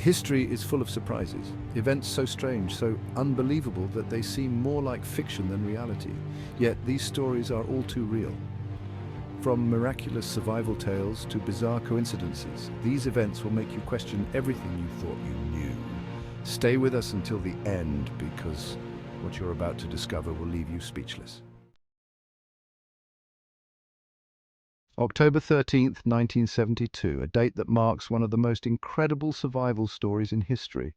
History is full of surprises, events so strange, so unbelievable that they seem more like fiction than reality. Yet these stories are all too real. From miraculous survival tales to bizarre coincidences, these events will make you question everything you thought you knew. Stay with us until the end, because what you're about to discover will leave you speechless. October 13th, 1972, a date that marks one of the most incredible survival stories in history.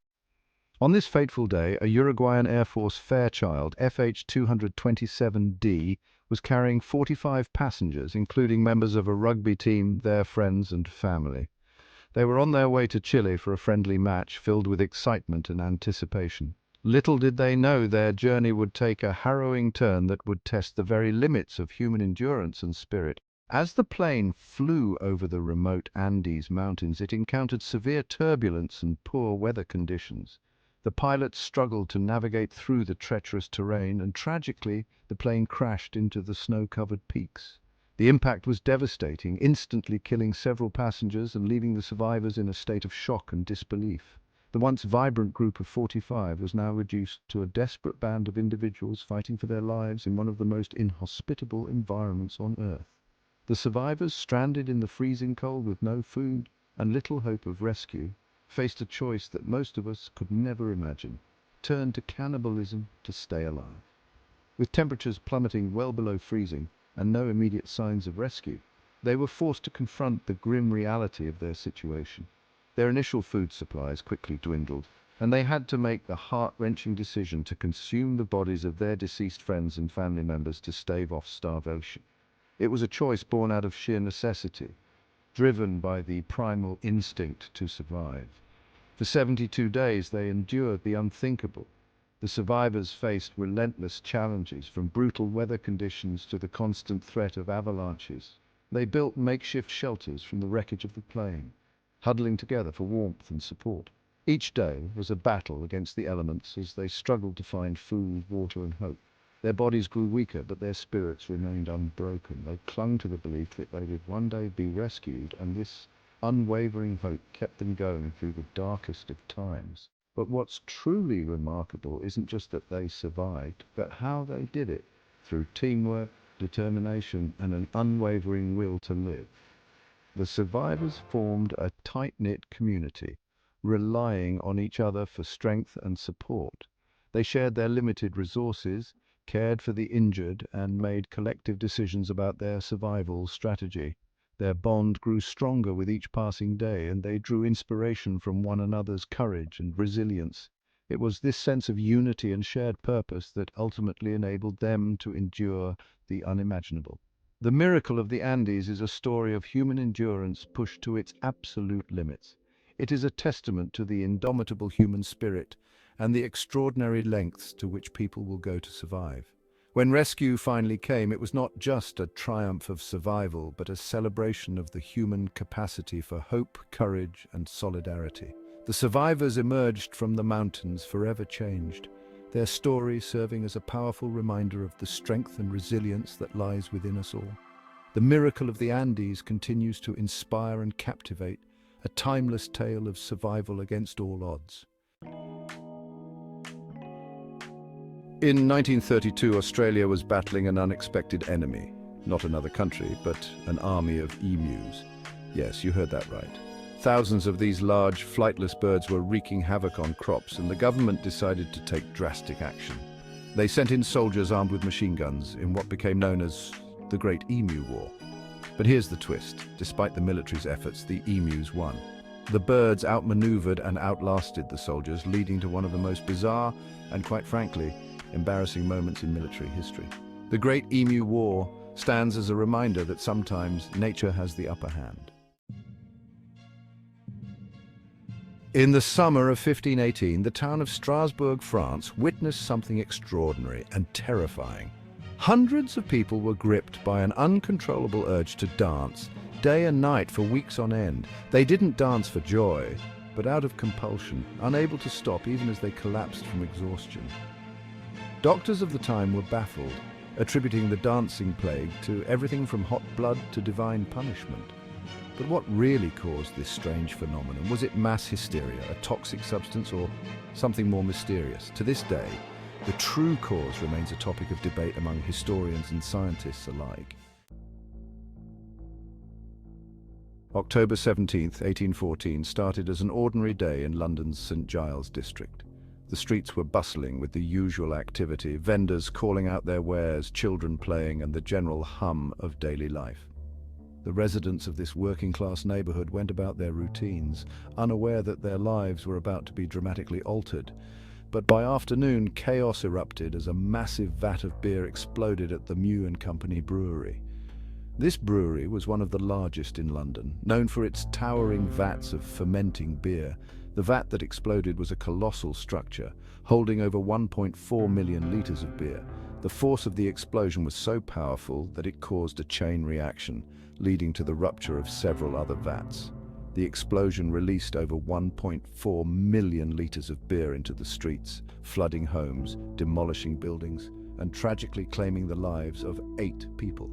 On this fateful day, a Uruguayan Air Force Fairchild FH-227D was carrying 45 passengers, including members of a rugby team, their friends and family. They were on their way to Chile for a friendly match filled with excitement and anticipation. Little did they know their journey would take a harrowing turn that would test the very limits of human endurance and spirit. As the plane flew over the remote Andes Mountains, it encountered severe turbulence and poor weather conditions. The pilots struggled to navigate through the treacherous terrain, and tragically, the plane crashed into the snow-covered peaks. The impact was devastating, instantly killing several passengers and leaving the survivors in a state of shock and disbelief. The once vibrant group of 45 was now reduced to a desperate band of individuals fighting for their lives in one of the most inhospitable environments on Earth. The survivors, stranded in the freezing cold with no food and little hope of rescue, faced a choice that most of us could never imagine: turn to cannibalism to stay alive. With temperatures plummeting well below freezing and no immediate signs of rescue, they were forced to confront the grim reality of their situation. Their initial food supplies quickly dwindled, and they had to make the heart-wrenching decision to consume the bodies of their deceased friends and family members to stave off starvation. It was a choice born out of sheer necessity, driven by the primal instinct to survive. For 72 days they endured the unthinkable. The survivors faced relentless challenges, from brutal weather conditions to the constant threat of avalanches. They built makeshift shelters from the wreckage of the plane, huddling together for warmth and support. Each day was a battle against the elements as they struggled to find food, water and hope. Their bodies grew weaker, but their spirits remained unbroken. They clung to the belief that they would one day be rescued, and this unwavering hope kept them going through the darkest of times. But what's truly remarkable isn't just that they survived, but how they did it, through teamwork, determination, and an unwavering will to live. The survivors formed a tight-knit community, relying on each other for strength and support. They shared their limited resources, cared for the injured, and made collective decisions about their survival strategy. Their bond grew stronger with each passing day, and they drew inspiration from one another's courage and resilience. It was this sense of unity and shared purpose that ultimately enabled them to endure the unimaginable. The miracle of the Andes is a story of human endurance pushed to its absolute limits. It is a testament to the indomitable human spirit and the extraordinary lengths to which people will go to survive. When rescue finally came, it was not just a triumph of survival, but a celebration of the human capacity for hope, courage, and solidarity. The survivors emerged from the mountains forever changed, their story serving as a powerful reminder of the strength and resilience that lies within us all. The miracle of the Andes continues to inspire and captivate, a timeless tale of survival against all odds. In 1932, Australia was battling an unexpected enemy. Not another country, but an army of emus. Yes, you heard that right. Thousands of these large, flightless birds were wreaking havoc on crops, and the government decided to take drastic action. They sent in soldiers armed with machine guns in what became known as the Great Emu War. But here's the twist. Despite the military's efforts, the emus won. The birds outmaneuvered and outlasted the soldiers, leading to one of the most bizarre and, quite frankly, embarrassing moments in military history. The Great Emu War stands as a reminder that sometimes nature has the upper hand. In the summer of 1518, the town of Strasbourg, France, witnessed something extraordinary and terrifying. Hundreds of people were gripped by an uncontrollable urge to dance, day and night for weeks on end. They didn't dance for joy, but out of compulsion, unable to stop even as they collapsed from exhaustion. Doctors of the time were baffled, attributing the dancing plague to everything from hot blood to divine punishment. But what really caused this strange phenomenon? Was it mass hysteria, a toxic substance, or something more mysterious? To this day, the true cause remains a topic of debate among historians and scientists alike. October 17th, 1814 started as an ordinary day in London's St Giles district. The streets were bustling with the usual activity, vendors calling out their wares, children playing, and the general hum of daily life. The residents of this working-class neighborhood went about their routines, unaware that their lives were about to be dramatically altered. But by afternoon, chaos erupted as a massive vat of beer exploded at the Mew & Company brewery. This brewery was one of the largest in London, known for its towering vats of fermenting beer. The vat that exploded was a colossal structure, holding over 1.4 million litres of beer. The force of the explosion was so powerful that it caused a chain reaction, leading to the rupture of several other vats. The explosion released over 1.4 million litres of beer into the streets, flooding homes, demolishing buildings, and tragically claiming the lives of 8 people.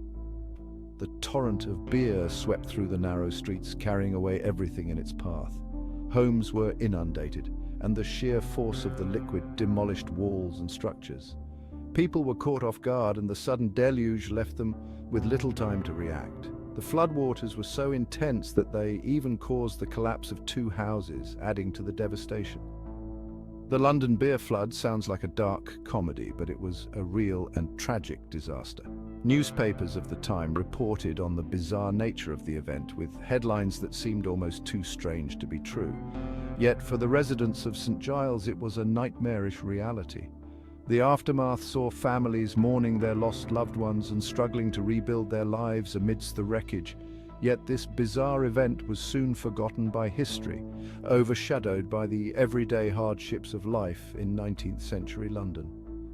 The torrent of beer swept through the narrow streets, carrying away everything in its path. Homes were inundated, and the sheer force of the liquid demolished walls and structures. People were caught off guard, and the sudden deluge left them with little time to react. The floodwaters were so intense that they even caused the collapse of 2 houses, adding to the devastation. The London beer flood sounds like a dark comedy, but it was a real and tragic disaster. Newspapers of the time reported on the bizarre nature of the event, with headlines that seemed almost too strange to be true. Yet for the residents of St Giles, it was a nightmarish reality. The aftermath saw families mourning their lost loved ones and struggling to rebuild their lives amidst the wreckage. Yet this bizarre event was soon forgotten by history, overshadowed by the everyday hardships of life in 19th century London.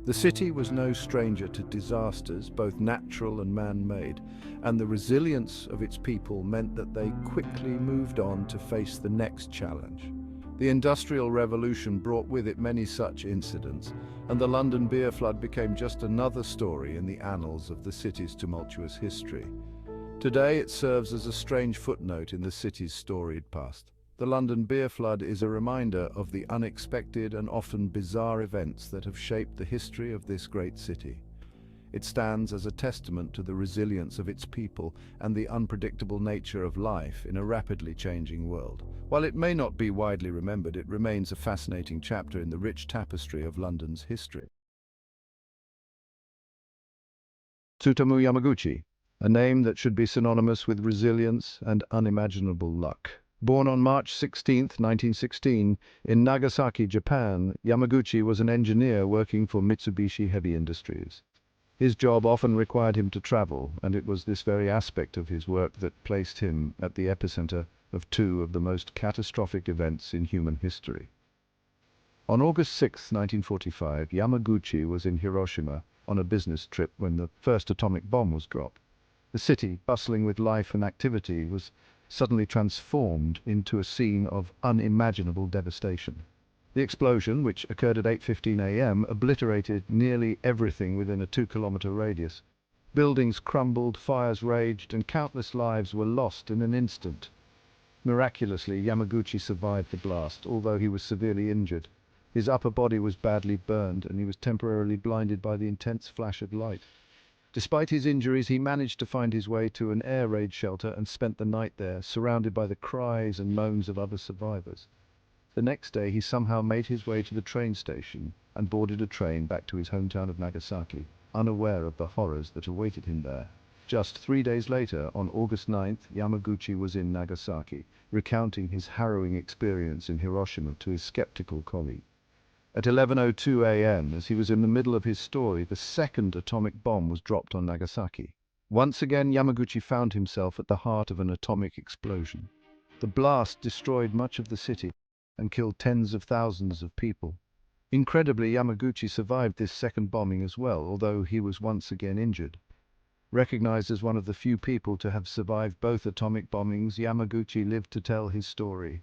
The city was no stranger to disasters, both natural and man-made, and the resilience of its people meant that they quickly moved on to face the next challenge. The Industrial Revolution brought with it many such incidents, and the London beer flood became just another story in the annals of the city's tumultuous history. Today it serves as a strange footnote in the city's storied past. The London beer flood is a reminder of the unexpected and often bizarre events that have shaped the history of this great city. It stands as a testament to the resilience of its people and the unpredictable nature of life in a rapidly changing world. While it may not be widely remembered, it remains a fascinating chapter in the rich tapestry of London's history. Tsutomu Yamaguchi, a name that should be synonymous with resilience and unimaginable luck. Born on March 16, 1916, in Nagasaki, Japan, Yamaguchi was an engineer working for Mitsubishi Heavy Industries. His job often required him to travel, and it was this very aspect of his work that placed him at the epicenter of 2 of the most catastrophic events in human history. On August 6, 1945, Yamaguchi was in Hiroshima on a business trip when the first atomic bomb was dropped. The city, bustling with life and activity, was suddenly transformed into a scene of unimaginable devastation. The explosion, which occurred at 8:15 a.m., obliterated nearly everything within a 2-kilometer radius. Buildings crumbled, fires raged, and countless lives were lost in an instant. Miraculously, Yamaguchi survived the blast, although he was severely injured. His upper body was badly burned, and he was temporarily blinded by the intense flash of light. Despite his injuries, he managed to find his way to an air raid shelter and spent the night there, surrounded by the cries and moans of other survivors. The next day, he somehow made his way to the train station and boarded a train back to his hometown of Nagasaki, unaware of the horrors that awaited him there. Just 3 days later, on August 9th, Yamaguchi was in Nagasaki, recounting his harrowing experience in Hiroshima to his skeptical colleague. At 11:02 a.m., as he was in the middle of his story, the second atomic bomb was dropped on Nagasaki. Once again, Yamaguchi found himself at the heart of an atomic explosion. The blast destroyed much of the city and killed tens of thousands of people. Incredibly, Yamaguchi survived this second bombing as well, although he was once again injured. Recognized as one of the few people to have survived both atomic bombings, Yamaguchi lived to tell his story.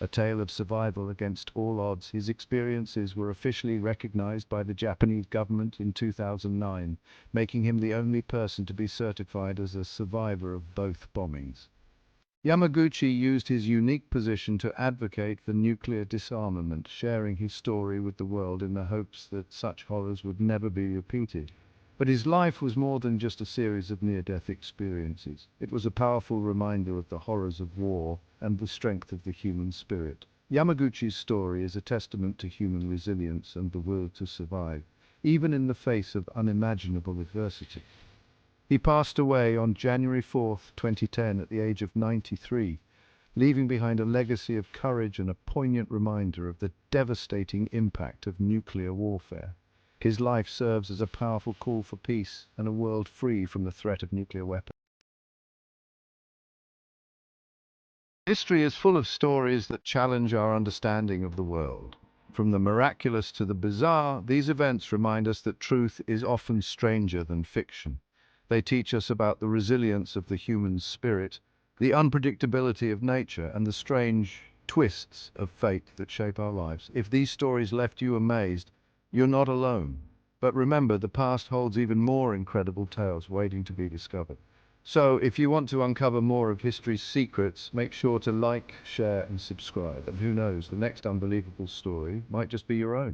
A tale of survival against all odds, his experiences were officially recognized by the Japanese government in 2009, making him the only person to be certified as a survivor of both bombings. Yamaguchi used his unique position to advocate for nuclear disarmament, sharing his story with the world in the hopes that such horrors would never be repeated. But his life was more than just a series of near-death experiences. It was a powerful reminder of the horrors of war and the strength of the human spirit. Yamaguchi's story is a testament to human resilience and the will to survive, even in the face of unimaginable adversity. He passed away on January 4, 2010, at the age of 93, leaving behind a legacy of courage and a poignant reminder of the devastating impact of nuclear warfare. His life serves as a powerful call for peace and a world free from the threat of nuclear weapons. History is full of stories that challenge our understanding of the world. From the miraculous to the bizarre, these events remind us that truth is often stranger than fiction. They teach us about the resilience of the human spirit, the unpredictability of nature, and the strange twists of fate that shape our lives. If these stories left you amazed, you're not alone. But remember, the past holds even more incredible tales waiting to be discovered. So, if you want to uncover more of history's secrets, make sure to like, share, and subscribe. And who knows, the next unbelievable story might just be your own.